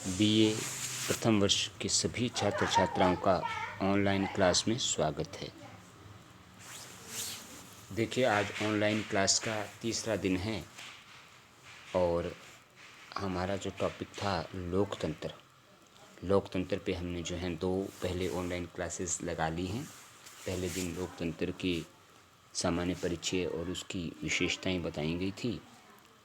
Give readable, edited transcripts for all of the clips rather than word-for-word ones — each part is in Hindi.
बीए प्रथम वर्ष के सभी छात्र छात्राओं का ऑनलाइन क्लास में स्वागत है। देखिए, आज ऑनलाइन क्लास का तीसरा दिन है और हमारा जो टॉपिक था लोकतंत्र पे हमने जो है दो पहले ऑनलाइन क्लासेस लगा ली हैं। पहले दिन लोकतंत्र की सामान्य परिचय और उसकी विशेषताएं बताई गई थी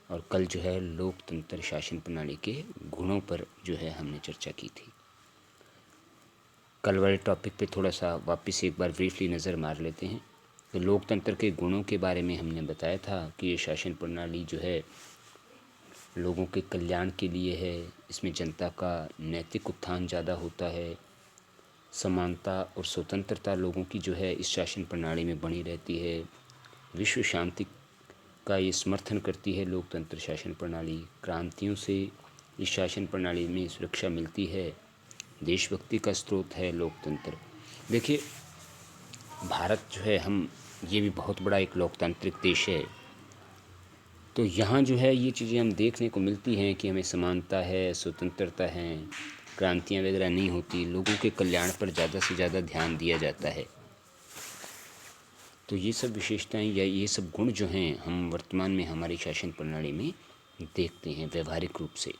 और कल जो है लोकतंत्र शासन प्रणाली के गुणों पर जो है हमने चर्चा की थी। कल वाले टॉपिक पे थोड़ा सा वापस एक बार ब्रीफली नज़र मार लेते हैं। तो लोकतंत्र के गुणों के बारे में हमने बताया था कि ये शासन प्रणाली जो है लोगों के कल्याण के लिए है। इसमें जनता का नैतिक उत्थान ज़्यादा होता है। समानता और स्वतंत्रता लोगों की जो है इस शासन प्रणाली में बनी रहती है। विश्व शांति का ये समर्थन करती है लोकतंत्र शासन प्रणाली। क्रांतियों से इस शासन प्रणाली में सुरक्षा मिलती है। देशभक्ति का स्रोत है लोकतंत्र। देखिए, भारत जो है ये भी बहुत बड़ा एक लोकतांत्रिक देश है। तो यहाँ जो है ये चीज़ें हम देखने को मिलती हैं कि हमें समानता है, स्वतंत्रता है, क्रांतियाँ वगैरह नहीं होती, लोगों के कल्याण पर ज़्यादा से ज़्यादा ध्यान दिया जाता है। तो ये सब विशेषताएं या ये सब गुण जो हैं हम वर्तमान में हमारी शासन प्रणाली में देखते हैं व्यवहारिक रूप से।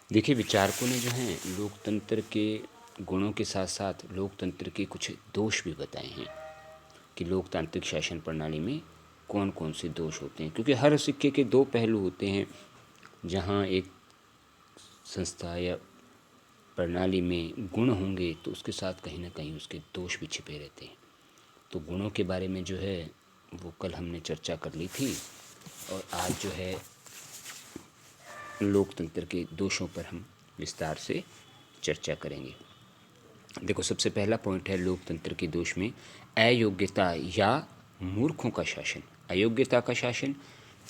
देखिए, विचारकों ने जो हैं लोकतंत्र के गुणों के साथ साथ लोकतंत्र के कुछ दोष भी बताए हैं कि लोकतांत्रिक शासन प्रणाली में कौन कौन से दोष होते हैं, क्योंकि हर सिक्के के दो पहलू होते हैं। जहाँ एक संस्था या प्रणाली में गुण होंगे तो उसके साथ कहीं ना कहीं उसके दोष भी छिपे रहते हैं। तो गुणों के बारे में जो है वो कल हमने चर्चा कर ली थी और आज जो है लोकतंत्र के दोषों पर हम विस्तार से चर्चा करेंगे। देखो, सबसे पहला पॉइंट है लोकतंत्र के दोष में अयोग्यता या मूर्खों का शासन। अयोग्यता का शासन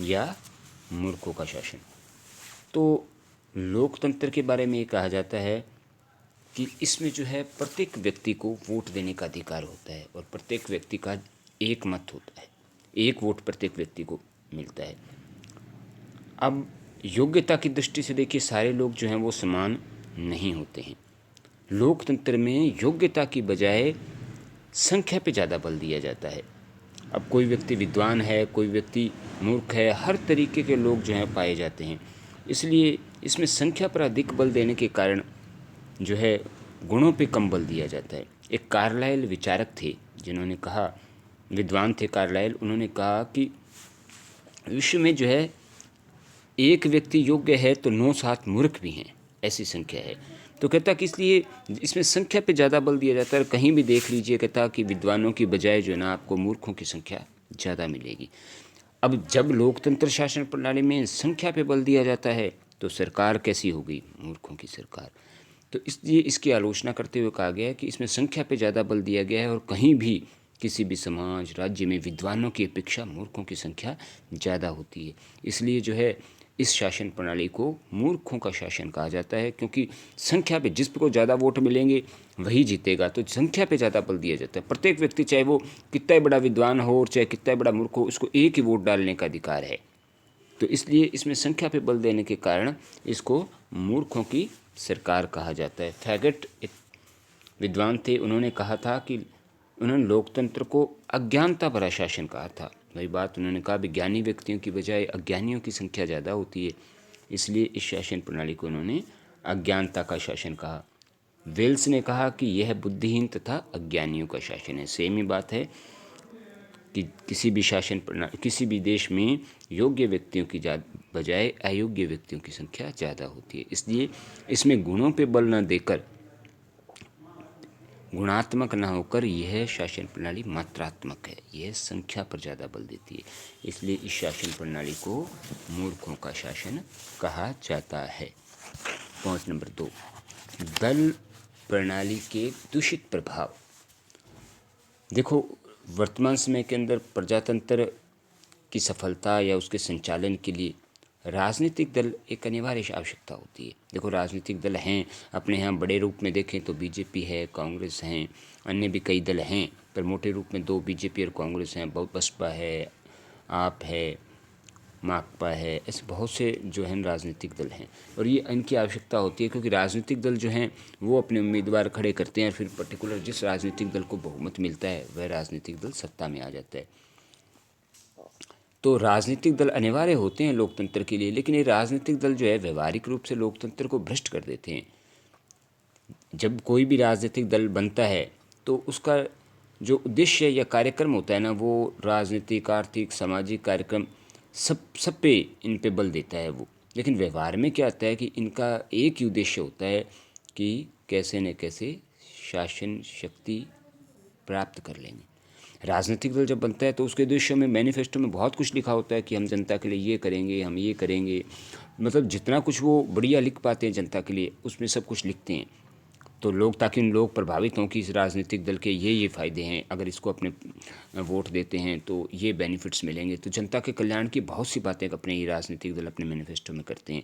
या मूर्खों का शासन। तो लोकतंत्र के बारे में ये कहा जाता है कि इसमें जो है प्रत्येक व्यक्ति को वोट देने का अधिकार होता है और प्रत्येक व्यक्ति का एक मत होता है। एक वोट प्रत्येक व्यक्ति को मिलता है। अब योग्यता की दृष्टि से देखिए, सारे लोग जो हैं वो समान नहीं होते हैं। लोकतंत्र में योग्यता की बजाय संख्या पे ज़्यादा बल दिया जाता है। अब कोई व्यक्ति विद्वान है, कोई व्यक्ति मूर्ख है, हर तरीके के लोग जो हैं पाए जाते हैं। इसलिए इसमें संख्या पर अधिक बल देने के कारण जो है गुणों पे कम बल दिया जाता है। एक कार्लाइल विचारक थे जिन्होंने कहा, विद्वान थे कार्लाइल, उन्होंने कहा कि विश्व में जो है एक व्यक्ति योग्य है तो 9-7 मूर्ख भी हैं, ऐसी संख्या है। तो कहता कि इसलिए इसमें संख्या पे ज़्यादा बल दिया जाता है। कहीं भी देख लीजिए, कहता कि विद्वानों की बजाय जो है ना आपको मूर्खों की संख्या ज़्यादा मिलेगी। अब जब लोकतंत्र शासन प्रणाली में संख्या पे बल दिया जाता है तो सरकार कैसी होगी? मूर्खों की सरकार। तो इसलिए इसकी आलोचना करते हुए कहा गया है कि इसमें संख्या पे ज़्यादा बल दिया गया है और कहीं भी किसी भी समाज राज्य में विद्वानों की अपेक्षा मूर्खों की संख्या ज़्यादा होती है। इसलिए जो है इस शासन प्रणाली को मूर्खों का शासन कहा जाता है, क्योंकि संख्या पे जिसको ज़्यादा वोट मिलेंगे वही जीतेगा। तो संख्या पे ज़्यादा बल दिया जाता है। प्रत्येक व्यक्ति, चाहे वो कितना बड़ा विद्वान हो और चाहे कितना बड़ा मूर्ख हो, उसको एक ही वोट डालने का अधिकार है। तो इसलिए इसमें संख्या पे बल देने के कारण इसको मूर्खों की सरकार कहा जाता है। फैगट एक विद्वान थे, उन्होंने कहा था कि उन्होंने लोकतंत्र को अज्ञानता भरा शासन कहा था। वही बात उन्होंने कहा, विज्ञानी व्यक्तियों की बजाय अज्ञानियों की संख्या ज़्यादा होती है, इसलिए इस शासन प्रणाली को उन्होंने अज्ञानता का शासन कहा। वेल्स ने कहा कि यह बुद्धिहीन तथा अज्ञानियों का शासन है। सेम ही बात है कि किसी भी शासन प्रणाली, किसी भी देश में योग्य व्यक्तियों की बजाय अयोग्य व्यक्तियों की संख्या ज़्यादा होती है। इसलिए इसमें गुणों पे बल न देकर, गुणात्मक न होकर यह शासन प्रणाली मात्रात्मक है। यह संख्या पर ज़्यादा बल देती है। इसलिए इस शासन प्रणाली को मूर्खों का शासन कहा जाता है। पॉइंट नंबर 2, दल प्रणाली के दूषित प्रभाव। देखो, वर्तमान समय के अंदर प्रजातंत्र की सफलता या उसके संचालन के लिए राजनीतिक दल एक अनिवार्य आवश्यकता होती है। देखो, राजनीतिक दल हैं अपने यहाँ बड़े रूप में देखें तो बीजेपी है, कांग्रेस हैं, अन्य भी कई दल हैं, पर मोटे रूप में दो बीजेपी और कांग्रेस हैं। बहुत बसपा है, आप है, माकपा है, ऐसे बहुत से जो है राजनीतिक दल हैं और ये इनकी आवश्यकता होती है क्योंकि राजनीतिक दल जो हैं वो अपने उम्मीदवार खड़े करते हैं और फिर पर्टिकुलर जिस राजनीतिक दल को बहुमत मिलता है वह राजनीतिक दल सत्ता में आ जाता है। तो राजनीतिक दल अनिवार्य होते हैं लोकतंत्र के लिए, लेकिन ये राजनीतिक दल जो है व्यवहारिक रूप से लोकतंत्र को भ्रष्ट कर देते हैं। जब कोई भी राजनीतिक दल बनता है तो उसका जो उद्देश्य या कार्यक्रम होता है ना, वो राजनीतिक, आर्थिक, सामाजिक कार्यक्रम सब पे इन पे बल देता है वो। लेकिन व्यवहार में क्या होता है कि इनका एक ही उद्देश्य होता है कि कैसे न कैसे शासन शक्ति प्राप्त कर लेंगे। राजनीतिक दल जब बनता है तो उसके उद्देश्यों में, मैनिफेस्टो में बहुत कुछ लिखा होता है कि हम जनता के लिए ये करेंगे, हम ये करेंगे, मतलब जितना कुछ वो बढ़िया लिख पाते हैं जनता के लिए उसमें सब कुछ लिखते हैं। तो लोग, ताकि उन लोग प्रभावित हों कि इस राजनीतिक दल के ये फ़ायदे हैं, अगर इसको अपने वोट देते हैं तो ये बेनिफिट्स मिलेंगे। तो जनता के कल्याण की बहुत सी बातें अपने ये राजनीतिक दल अपने मैनिफेस्टो में करते हैं।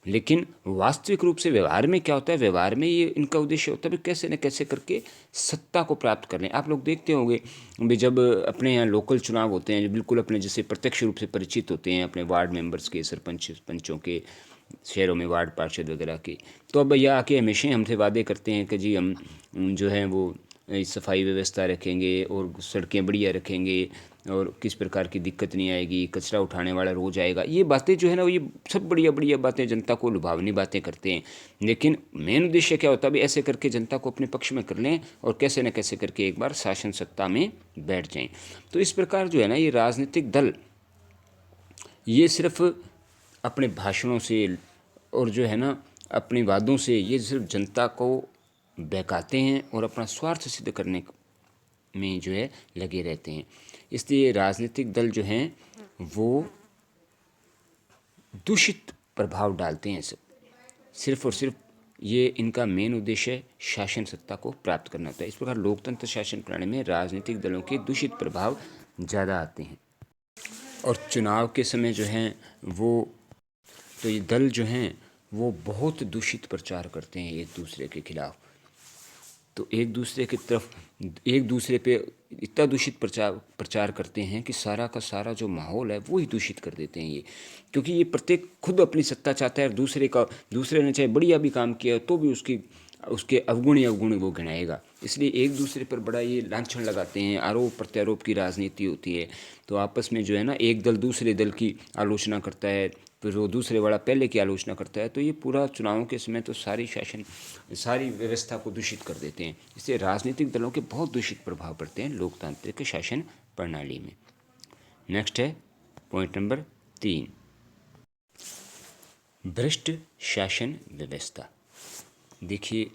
लेकिन वास्तविक रूप से व्यवहार में क्या होता है, व्यवहार में ये इनका उद्देश्य होता है कि कैसे न कैसे करके सत्ता को प्राप्त कर लें। आप लोग देखते होंगे भी जब अपने यहाँ लोकल चुनाव होते हैं, जो बिल्कुल अपने जैसे प्रत्यक्ष रूप से परिचित होते हैं अपने वार्ड मेंबर्स के, सरपंच पंचों के, शहरों में वार्ड पार्षद वगैरह के, तो अब यह आके हमेशा हमसे वादे करते हैं कि जी हम जो है वो सफाई व्यवस्था रखेंगे और सड़कें बढ़िया रखेंगे और किस प्रकार की दिक्कत नहीं आएगी, कचरा उठाने वाला रोज आएगा। ये बातें जो है ना, ये सब बढ़िया बढ़िया बातें, जनता को लुभावनी बातें करते हैं। लेकिन मेन उद्देश्य क्या होता है, भी ऐसे करके जनता को अपने पक्ष में कर लें और कैसे न कैसे करके एक बार शासन सत्ता में बैठ जाएं। तो इस प्रकार जो है ना, ये राजनीतिक दल ये सिर्फ अपने भाषणों से और जो है ना अपने वादों से ये सिर्फ जनता को बहकाते हैं और अपना स्वार्थ सिद्ध करने में जो है लगे रहते हैं। इसलिए राजनीतिक दल जो हैं वो दूषित प्रभाव डालते हैं सब, सिर्फ और सिर्फ ये इनका मेन उद्देश्य शासन सत्ता को प्राप्त करना होता है। इस प्रकार लोकतंत्र शासन प्रणाली में राजनीतिक दलों के दूषित प्रभाव ज़्यादा आते हैं। और चुनाव के समय जो हैं वो, तो ये दल जो हैं वो बहुत दूषित प्रचार करते हैं एक दूसरे के खिलाफ। तो एक दूसरे की तरफ, एक दूसरे पे इतना दूषित प्रचार करते हैं कि सारा का सारा जो माहौल है वो ही दूषित कर देते हैं ये। क्योंकि ये प्रत्येक खुद अपनी सत्ता चाहता है और दूसरे ने चाहे बढ़िया भी काम किया तो भी उसके अवगुण या अवगुण वो गिनाएगा। इसलिए एक दूसरे पर बड़ा ये लांछन लगाते हैं, आरोप प्रत्यारोप की राजनीति होती है। तो आपस में जो है ना, एक दल दूसरे दल की आलोचना करता है, फिर वो दूसरे वाला पहले की आलोचना करता है। तो ये पूरा चुनावों के समय तो सारी व्यवस्था को दूषित कर देते हैं। इससे राजनीतिक दलों के बहुत दूषित प्रभाव पड़ते हैं लोकतांत्रिक शासन प्रणाली में। नेक्स्ट है पॉइंट नंबर 3, भ्रष्ट शासन व्यवस्था। देखिए,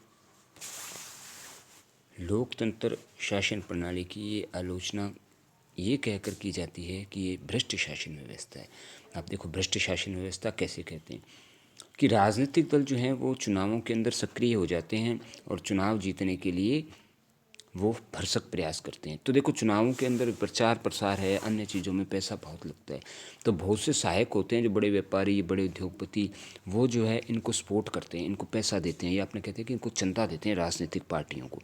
लोकतंत्र शासन प्रणाली की ये आलोचना ये कहकर की जाती है कि ये भ्रष्ट शासन व्यवस्था है। आप देखो, भ्रष्ट शासन व्यवस्था कैसे कहते हैं कि राजनीतिक दल जो हैं वो चुनावों के अंदर सक्रिय हो जाते हैं और चुनाव जीतने के लिए वो भरसक प्रयास करते हैं। तो देखो, चुनावों के अंदर प्रचार प्रसार है, अन्य चीज़ों में पैसा बहुत लगता है। तो बहुत से सहायक होते हैं, जो बड़े व्यापारी, बड़े उद्योगपति, वो जो है इनको सपोर्ट करते हैं, इनको पैसा देते हैं, या आपने कहते हैं कि इनको चंदा देते हैं राजनीतिक पार्टियों को,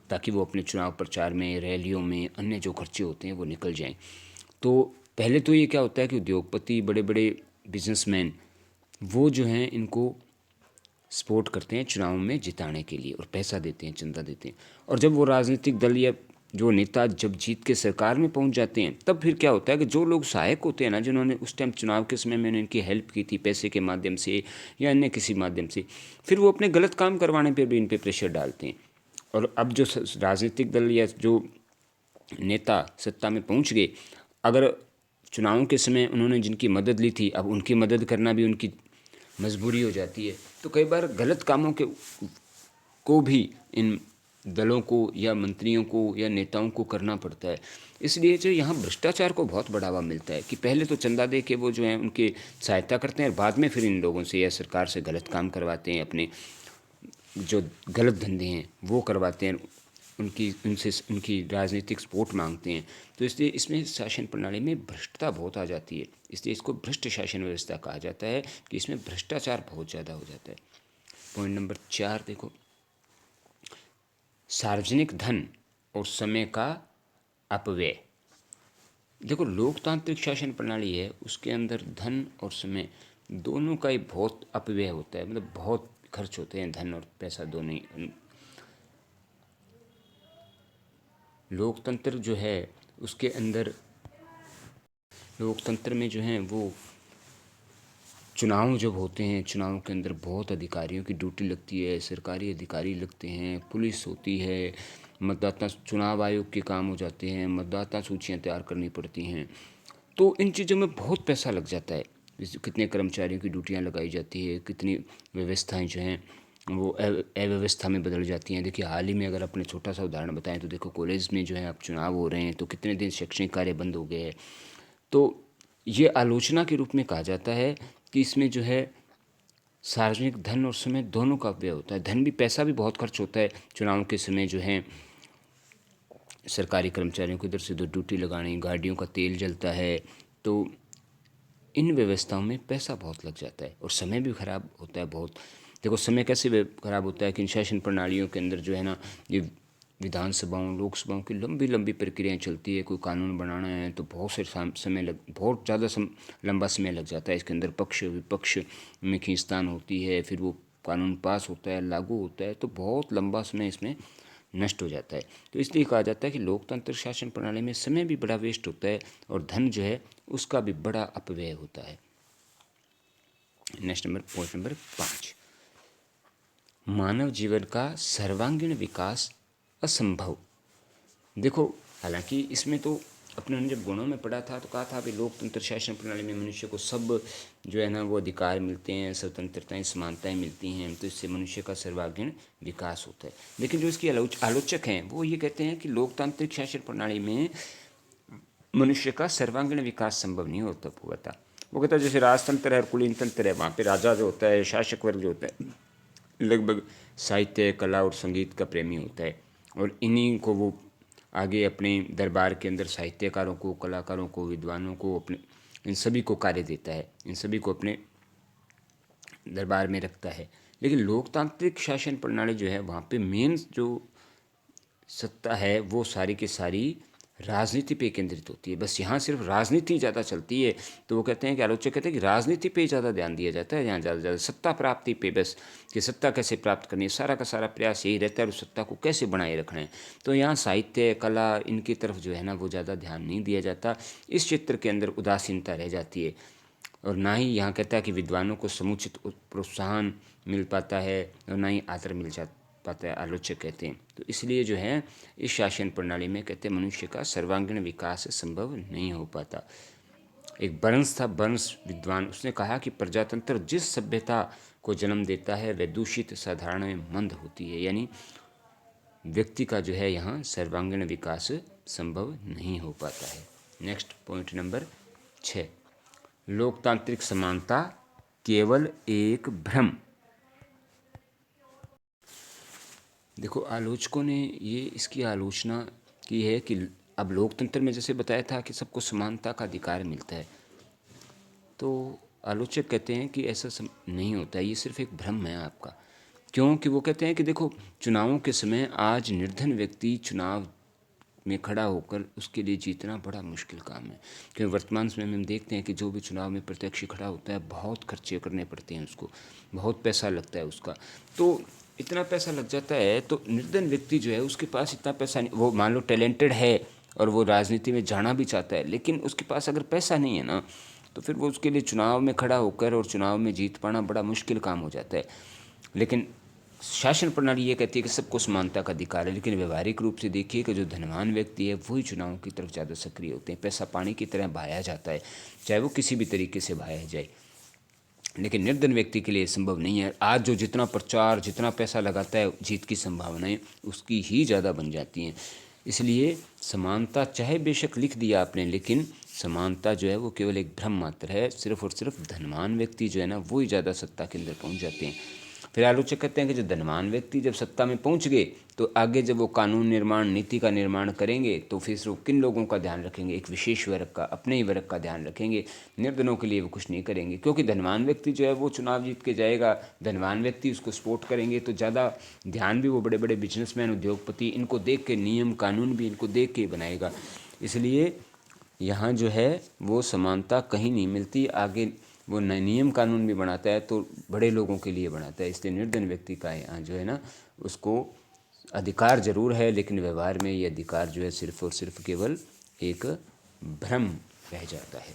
ताकि वो अपने चुनाव प्रचार में, रैलियों में, अन्य जो खर्चे होते हैं वो निकल जाएं। तो पहले तो ये क्या होता है कि उद्योगपति, बड़े बड़े बिजनेसमैन, वो जो हैं इनको सपोर्ट करते हैं चुनाव में जिताने के लिए और पैसा देते हैं, चंदा देते हैं। और जब वो राजनीतिक दल या जो नेता जब जीत के सरकार में पहुंच जाते हैं, तब फिर क्या होता है कि जो लोग सहायक होते हैं ना, जिन्होंने उस टाइम चुनाव के समय में इनकी हेल्प की थी पैसे के माध्यम से या अन्य किसी माध्यम से, फिर वो अपने गलत काम करवाने पर भी इन पर प्रेशर डालते हैं। और अब जो राजनीतिक दल या जो नेता सत्ता में पहुंच गए, अगर चुनावों के समय उन्होंने जिनकी मदद ली थी, अब उनकी मदद करना भी उनकी मजबूरी हो जाती है। तो कई बार गलत कामों को भी इन दलों को या मंत्रियों को या नेताओं को करना पड़ता है। इसलिए जो यहाँ भ्रष्टाचार को बहुत बढ़ावा मिलता है कि पहले तो चंदा दे के वो जो है उनकी सहायता करते हैं और बाद में फिर इन लोगों से या सरकार से गलत काम करवाते हैं, अपने जो गलत धंधे हैं वो करवाते हैं, उनकी राजनीतिक सपोर्ट मांगते हैं। तो इसलिए इसमें शासन प्रणाली में भ्रष्टता बहुत आ जाती है। इसलिए इसको भ्रष्ट शासन व्यवस्था कहा जाता है कि इसमें भ्रष्टाचार बहुत ज़्यादा हो जाता है। पॉइंट नंबर 4 देखो, सार्वजनिक धन और समय का अपव्यय। देखो लोकतांत्रिक शासन प्रणाली है, उसके अंदर धन और समय दोनों का ही बहुत अपव्यय होता है, मतलब बहुत खर्च होते हैं, धन और पैसा दोनों ही। लोकतंत्र जो है उसके अंदर, लोकतंत्र में जो है वो चुनाव जब होते हैं, चुनाव के अंदर बहुत अधिकारियों की ड्यूटी लगती है, सरकारी अधिकारी लगते हैं, पुलिस होती है, मतदाता चुनाव आयोग के काम हो जाते हैं, मतदाता सूचियां तैयार करनी पड़ती हैं। तो इन चीज़ों में बहुत पैसा लग जाता है। जैसे कितने कर्मचारियों की ड्यूटियाँ लगाई जाती है, कितनी व्यवस्थाएं जो हैं वो अव्यवस्था में बदल जाती हैं। देखिए हाल ही में अगर अपने छोटा सा उदाहरण बताएं तो देखो कॉलेज में जो है अब चुनाव हो रहे हैं, तो कितने दिन शैक्षणिक कार्य बंद हो गए हैं। तो ये आलोचना के रूप में कहा जाता है कि इसमें जो है सार्वजनिक धन और समय दोनों का व्यय होता है। धन भी, पैसा भी बहुत खर्च होता है चुनाव के समय जो है, सरकारी कर्मचारियों को इधर से उधर ड्यूटी लगानी, गाड़ियों का तेल जलता है, तो इन व्यवस्थाओं में पैसा बहुत लग जाता है और समय भी खराब होता है बहुत। देखो समय कैसे खराब होता है कि इन शासन प्रणालियों के अंदर जो है ना, ये विधानसभाओं लोकसभाओं की लंबी लंबी प्रक्रियाएं चलती है। कोई कानून बनाना है तो बहुत से समय लग, बहुत ज़्यादा लंबा समय लग जाता है। इसके अंदर पक्ष विपक्ष में खींचतान होती है, फिर वो कानून पास होता है, लागू होता है, तो बहुत लंबा समय इसमें नष्ट हो जाता है। तो इसलिए कहा जाता है कि लोकतंत्र शासन प्रणाली में समय भी बड़ा वेस्ट होता है और धन जो है उसका भी बड़ा अपव्यय होता है। नेक्स्ट नंबर, पॉइंट नंबर 5, मानव जीवन का सर्वांगीण विकास असंभव। देखो हालांकि इसमें तो अपने जब गुणों में पढ़ा था तो कहा था कि लोकतंत्र शासन प्रणाली में मनुष्य को सब जो है ना वो अधिकार मिलते हैं, स्वतंत्रताएं समानताएं मिलती हैं, तो इससे मनुष्य का सर्वांगीण विकास होता है। लेकिन जो इसकी आलोचक हैं वो ये कहते हैं कि लोकतांत्रिक शासन प्रणाली में मनुष्य का सर्वांगीण विकास संभव नहीं होता हुआ था। वो कहता है जैसे राजतंत्र है और कुलीन तंत्र है, वहाँ पे राजा जो होता है, शासक वर्ग जो होता है, लगभग साहित्य कला और संगीत का प्रेमी होता है, और इन्हीं को वो आगे अपने दरबार के अंदर साहित्यकारों को, कलाकारों को, विद्वानों को, अपने इन सभी को कार्य देता है, इन सभी को अपने दरबार में रखता है। लेकिन लोकतांत्रिक शासन प्रणाली जो है वहाँ पे मेन जो सत्ता है वो सारी की सारी राजनीति पे केंद्रित होती है। बस यहाँ सिर्फ राजनीति ज़्यादा चलती है। तो वो कहते हैं कि आलोचक कहते हैं कि राजनीति पे ज़्यादा ध्यान दिया जाता है, यहाँ ज़्यादा ज़्यादा सत्ता प्राप्ति पे, बस कि सत्ता कैसे प्राप्त करनी है, सारा का सारा प्रयास यही रहता है, उस सत्ता को कैसे बनाए रखना है। तो यहाँ साहित्य कला इनकी तरफ जो है ना वो ज़्यादा ध्यान नहीं दिया जाता, इस क्षेत्र के अंदर उदासीनता रह जाती है। और ना ही यहाँ कहता है कि विद्वानों को समुचित प्रोत्साहन मिल पाता है और ना ही आदर मिल पाता है, आलोचक कहते हैं। तो इसलिए जो है इस शासन प्रणाली में कहते हैं मनुष्य का सर्वांगीण विकास संभव नहीं हो पाता। एक बर्न्स था, बर्न्स विद्वान, उसने कहा कि प्रजातंत्र जिस सभ्यता को जन्म देता है वह दूषित, साधारण में मंद होती है। यानी व्यक्ति का जो है यहाँ सर्वांगीण विकास संभव नहीं हो पाता है। नेक्स्ट पॉइंट नंबर 6, लोकतांत्रिक समानता केवल एक भ्रम। देखो आलोचकों ने ये इसकी आलोचना की है कि अब लोकतंत्र में जैसे बताया था कि सबको समानता का अधिकार मिलता है, तो आलोचक कहते हैं कि ऐसा नहीं होता है, ये सिर्फ एक भ्रम है आपका। क्योंकि वो कहते हैं कि देखो चुनावों के समय आज निर्धन व्यक्ति चुनाव में खड़ा होकर उसके लिए जीतना बड़ा मुश्किल काम है। क्योंकि वर्तमान समय में हम देखते हैं कि जो भी चुनाव में प्रत्याशी खड़ा होता है बहुत खर्चे करने पड़ते हैं उसको, बहुत पैसा लगता है उसका। तो इतना पैसा लग जाता है तो निर्धन व्यक्ति जो है उसके पास इतना पैसा नहीं, वो मान लो टैलेंटेड है और वो राजनीति में जाना भी चाहता है, लेकिन उसके पास अगर पैसा नहीं है ना तो फिर वो उसके लिए चुनाव में खड़ा होकर और चुनाव में जीत पाना बड़ा मुश्किल काम हो जाता है। लेकिन शासन प्रणाली ये कहती है कि सबको समानता का अधिकार है, लेकिन व्यवहारिक रूप से देखिए कि जो धनवान व्यक्ति है वही चुनाव की तरफ ज़्यादा सक्रिय होते हैं। पैसा पानी की तरह बहाया जाता है, चाहे वो किसी भी तरीके से बहाया जाए, लेकिन निर्धन व्यक्ति के लिए संभव नहीं है। आज जो जितना प्रचार, जितना पैसा लगाता है, जीत की संभावनाएं उसकी ही ज़्यादा बन जाती हैं। इसलिए समानता चाहे बेशक लिख दिया आपने, लेकिन समानता जो है वो केवल एक भ्रम मात्र है। सिर्फ और सिर्फ धनवान व्यक्ति जो है ना वही ज़्यादा सत्ता के अंदर पहुंच जाते हैं। फिर आलोचक कहते हैं कि जो धनवान व्यक्ति जब सत्ता में पहुंच गए तो आगे जब वो कानून निर्माण, नीति का निर्माण करेंगे तो फिर वो किन लोगों का ध्यान रखेंगे, एक विशेष वर्ग का, अपने ही वर्ग का ध्यान रखेंगे। निर्धनों के लिए वो कुछ नहीं करेंगे, क्योंकि धनवान व्यक्ति जो है वो चुनाव जीत के जाएगा, धनवान व्यक्ति उसको सपोर्ट करेंगे, तो ज़्यादा ध्यान भी वो बड़े बड़े बिजनेसमैन, उद्योगपति इनको देख के, नियम कानून भी इनको देख के बनाएगा। इसलिए यहाँ जो है वो समानता कहीं नहीं मिलती। आगे वो नियम कानून भी बनाता है तो बड़े लोगों के लिए बनाता है, इसलिए निर्धन व्यक्ति का यहाँ जो है ना उसको अधिकार जरूर है, लेकिन व्यवहार में ये अधिकार जो है सिर्फ और सिर्फ केवल एक भ्रम रह जाता है।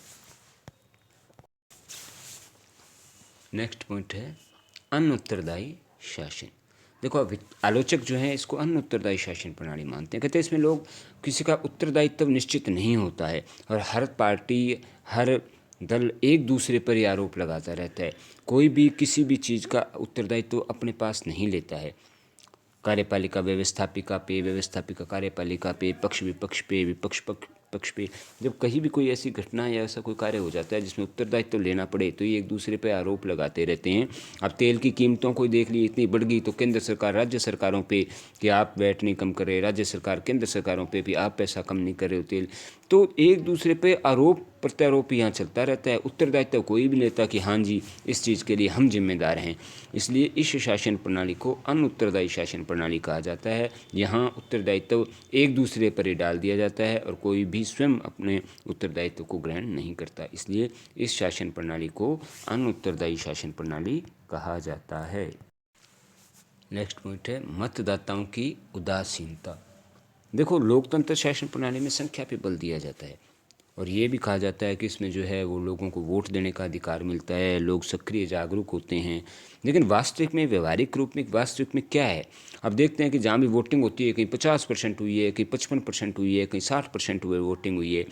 नेक्स्ट पॉइंट है अनुत्तरदायी शासन। देखो अब आलोचक जो हैं इसको अनुत्तरदायी शासन प्रणाली मानते हैं। कहते हैं इसमें लोग किसी का उत्तरदायित्व निश्चित नहीं होता है और हर पार्टी हर दल एक दूसरे पर ही आरोप लगाता रहता है। कोई भी किसी भी चीज़ का उत्तरदायित्व अपने पास नहीं लेता है। कार्यपालिका व्यवस्थापिका पे, व्यवस्थापिका कार्यपालिका पे, पक्ष विपक्ष पे, विपक्ष पक्ष पे जब कहीं भी कोई ऐसी घटना या ऐसा कोई कार्य हो जाता है जिसमें उत्तरदायित्व तो लेना पड़े तो ये एक दूसरे पे आरोप लगाते रहते हैं। अब तेल की कीमतों को देख ली, इतनी बढ़ गई तो केंद्र सरकार राज्य सरकारों पे कि आप वैट नहीं कम कर रहे, राज्य सरकार केंद्र सरकारों पे भी आप पैसा कम नहीं कर रहे हो तेल। तो एक दूसरे पे आरोप प्रत्यारोप यहाँ चलता रहता है। उत्तरदायित्व कोई भी लेता कि हाँ जी इस चीज़ के लिए हम जिम्मेदार हैं। इसलिए इस शासन प्रणाली को अनुत्तरदायी शासन प्रणाली कहा जाता है। यहाँ उत्तरदायित्व एक दूसरे पर ही डाल दिया जाता है और कोई भी स्वयं अपने उत्तरदायित्व को ग्रहण नहीं करता। इसलिए इस शासन प्रणाली को अनुत्तरदायी शासन प्रणाली कहा जाता है। नेक्स्ट पॉइंट है मतदाताओं की उदासीनता। देखो लोकतंत्र शासन प्रणाली में संख्या पे बल दिया जाता है और ये भी कहा जाता है कि इसमें जो है वो लोगों को वोट देने का अधिकार मिलता है, लोग सक्रिय जागरूक होते हैं। लेकिन वास्तविक में व्यवहारिक रूप में वास्तविक में क्या है, अब देखते हैं कि जहाँ भी वोटिंग होती है कहीं 50% हुई है, कहीं 55% हुई है, कहीं 60% हुए वोटिंग हुई है।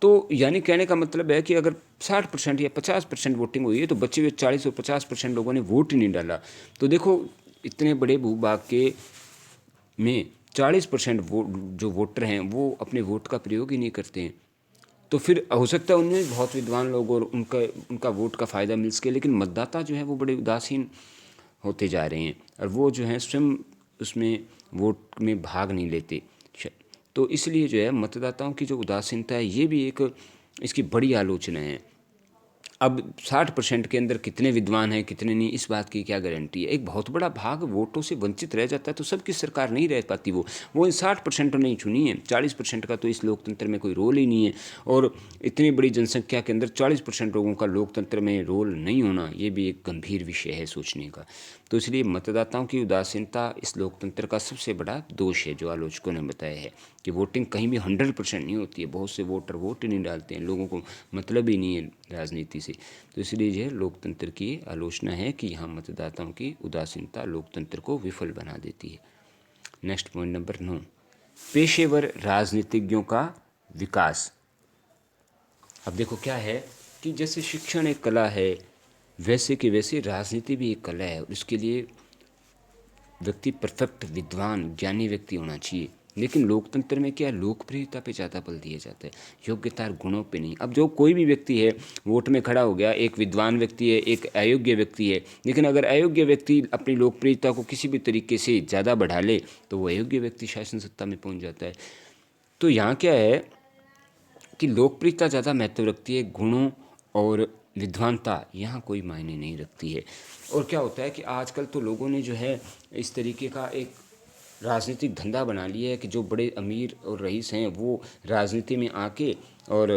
तो यानी कहने का मतलब है कि अगर 60% या 50% वोटिंग हुई है तो बचे हुए 40 और 50% लोगों ने वोट ही नहीं डाला। तो देखो इतने बड़े भूभाग के में 40% वोट जो वोटर हैं वो अपने वोट का प्रयोग ही नहीं करते हैं। तो फिर हो सकता है उनमें बहुत विद्वान लोग और उनका वोट का फ़ायदा मिल सके, लेकिन मतदाता जो है वो बड़े उदासीन होते जा रहे हैं और वो जो है स्वयं उसमें वोट में भाग नहीं लेते। तो इसलिए जो है मतदाताओं की जो उदासीनता है ये भी एक इसकी बड़ी आलोचना है। अब 60% के अंदर कितने विद्वान हैं कितने नहीं, इस बात की क्या गारंटी है। एक बहुत बड़ा भाग वोटों से वंचित रह जाता है तो सबकी सरकार नहीं रह पाती। वो इन 60% तो नहीं चुनी है, 40% का तो इस लोकतंत्र में कोई रोल ही नहीं है। और इतनी बड़ी जनसंख्या के अंदर 40% लोगों का लोकतंत्र में रोल नहीं होना ये भी एक गंभीर विषय है सोचने का। तो इसलिए मतदाताओं की उदासीनता इस लोकतंत्र का सबसे बड़ा दोष है जो आलोचकों ने बताया है कि वोटिंग कहीं भी 100% नहीं होती है। बहुत से वोटर वोट ही नहीं डालते हैं, लोगों को मतलब ही नहीं है राजनीति से। तो इसलिए यह लोकतंत्र की आलोचना है कि यहाँ मतदाताओं की उदासीनता लोकतंत्र को विफल बना देती है। नेक्स्ट पॉइंट नंबर 9, पेशेवर राजनीतिज्ञों का विकास। अब देखो क्या है कि जैसे शिक्षण एक कला है वैसे कि वैसे राजनीति भी एक कला है और उसके लिए व्यक्ति परफेक्ट विद्वान ज्ञानी व्यक्ति होना चाहिए। लेकिन लोकतंत्र में क्या लोकप्रियता पे ज़्यादा बल दिया जाता है, योग्यता और गुणों पे नहीं। अब जो कोई भी व्यक्ति है वोट में खड़ा हो गया, एक विद्वान व्यक्ति है एक अयोग्य व्यक्ति है, लेकिन अगर अयोग्य व्यक्ति अपनी लोकप्रियता को किसी भी तरीके से ज़्यादा बढ़ा ले तो वो अयोग्य व्यक्ति शासन सत्ता में पहुँच जाता है। तो यहाँ क्या है कि लोकप्रियता ज़्यादा महत्व रखती है, गुणों और विद्वानता यहाँ कोई मायने नहीं रखती है। और क्या होता है कि आजकल तो लोगों ने जो है इस तरीके का एक राजनीतिक धंधा बना लिया है कि जो बड़े अमीर और रईस हैं वो राजनीति में आके और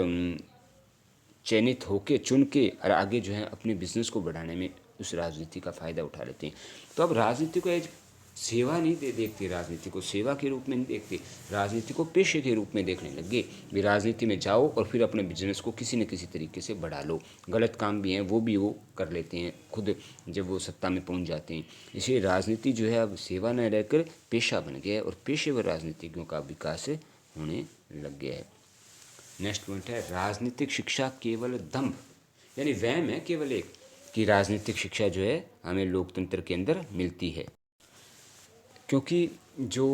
चयनित होके चुन के और आगे जो है अपने बिजनेस को बढ़ाने में उस राजनीति का फ़ायदा उठा लेते हैं। तो अब राजनीति को एज सेवा नहीं देखते, राजनीति को सेवा के रूप में नहीं देखते, राजनीति को पेशे के रूप में देखने लगे। भी राजनीति में जाओ और फिर अपने बिजनेस को किसी न किसी तरीके से बढ़ा लो। गलत काम भी हैं वो भी वो कर लेते हैं खुद जब वो सत्ता में पहुंच जाते हैं। इसलिए राजनीति जो है अब सेवा न रहकर पेशा बन गया है और पेशेवर राजनीतिज्ञों का विकास होने लग गया है। नेक्स्ट पॉइंट है राजनीतिक शिक्षा केवल दंभ यानी वहम है केवल एक कि राजनीतिक शिक्षा जो है हमें लोकतंत्र के अंदर मिलती है। क्योंकि जो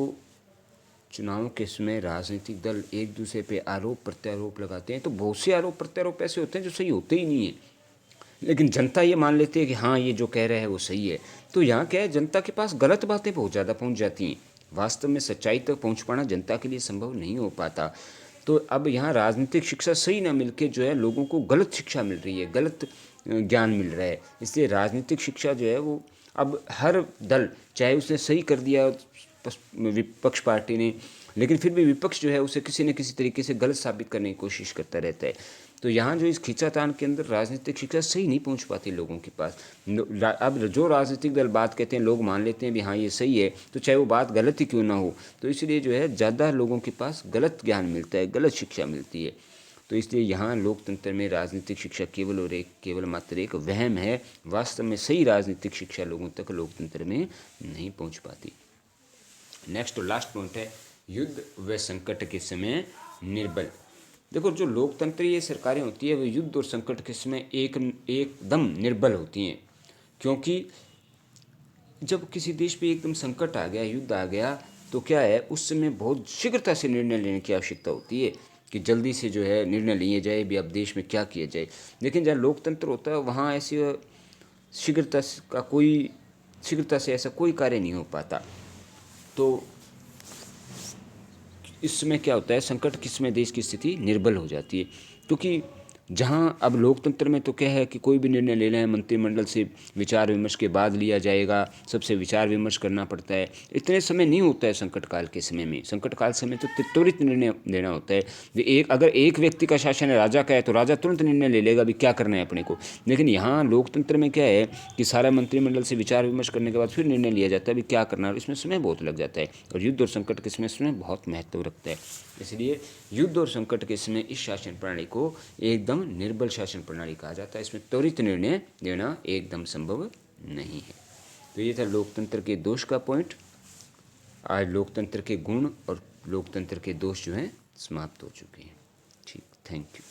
चुनावों के समय राजनीतिक दल एक दूसरे पे आरोप प्रत्यारोप लगाते हैं तो बहुत से आरोप प्रत्यारोप ऐसे होते हैं जो सही होते ही नहीं है, लेकिन जनता ये मान लेती है कि हाँ ये जो कह रहा है वो सही है। तो यहाँ क्या है जनता के पास गलत बातें बहुत ज़्यादा पहुँच जाती हैं, वास्तव में सच्चाई तक पहुँच पाना जनता के लिए संभव नहीं हो पाता। तो अब यहाँ राजनीतिक शिक्षा सही ना मिलके जो है लोगों को गलत शिक्षा मिल रही है, गलत ज्ञान मिल रहा है। इसलिए राजनीतिक शिक्षा जो है वो अब हर दल चाहे उसने सही कर दिया विपक्ष पार्टी ने, लेकिन फिर भी विपक्ष जो है उसे किसी न किसी तरीके से गलत साबित करने की कोशिश करता रहता है। तो यहाँ जो इस खींचातान के अंदर राजनीतिक शिक्षा सही नहीं पहुँच पाती लोगों के पास। अब जो राजनीतिक दल बात कहते हैं लोग मान लेते हैं भी हाँ ये सही है, तो चाहे वो बात गलत ही क्यों ना हो, तो इसलिए जो है ज़्यादा लोगों के पास गलत ज्ञान मिलता है, गलत शिक्षा मिलती है। तो इसलिए यहाँ लोकतंत्र में राजनीतिक शिक्षा केवल मात्र एक वहम है। वास्तव में सही राजनीतिक शिक्षा लोगों तक लोकतंत्र में नहीं पहुँच पाती। नेक्स्ट और लास्ट पॉइंट है युद्ध व संकट के समय निर्बल। देखो, जो लोकतंत्रीय सरकारें होती है वो युद्ध और संकट के समय एकदम निर्बल होती हैं, क्योंकि जब किसी देश पे एकदम संकट आ गया, युद्ध आ गया, तो क्या है उस समय बहुत शीघ्रता से निर्णय लेने की आवश्यकता होती है कि जल्दी से जो है निर्णय लिए जाए भी अब देश में क्या किया जाए। लेकिन जहाँ लोकतंत्र होता है वहाँ ऐसी शीघ्रता से ऐसा कोई कार्य नहीं हो पाता। तो इस समय क्या होता है, संकट के समय देश की स्थिति निर्बल हो जाती है, क्योंकि जहाँ अब लोकतंत्र में तो क्या है कि कोई भी निर्णय लेना है मंत्रिमंडल से विचार विमर्श के बाद लिया जाएगा, सबसे विचार विमर्श करना पड़ता है। इतने समय नहीं होता है संकट काल के समय में। संकट काल समय तो त्वरित निर्णय लेना होता है। अगर एक व्यक्ति का शासन है, राजा का है, तो राजा तुरंत निर्णय ले लेगा भी क्या करना है अपने को। लेकिन यहाँ लोकतंत्र में क्या है कि सारा मंत्रिमंडल से विचार विमर्श करने के बाद फिर निर्णय लिया जाता है भी क्या करना है, इसमें समय बहुत लग जाता है। और युद्ध और संकट के समय बहुत महत्व रखता है। इसलिए युद्ध और संकट के समय इस शासन प्रणाली को एकदम निर्बल शासन प्रणाली कहा जाता है। इसमें त्वरित निर्णय लेना एकदम संभव नहीं है। तो ये था लोकतंत्र के दोष का पॉइंट। आज लोकतंत्र के गुण और लोकतंत्र के दोष जो हैं समाप्त हो चुके हैं। ठीक, थैंक यू।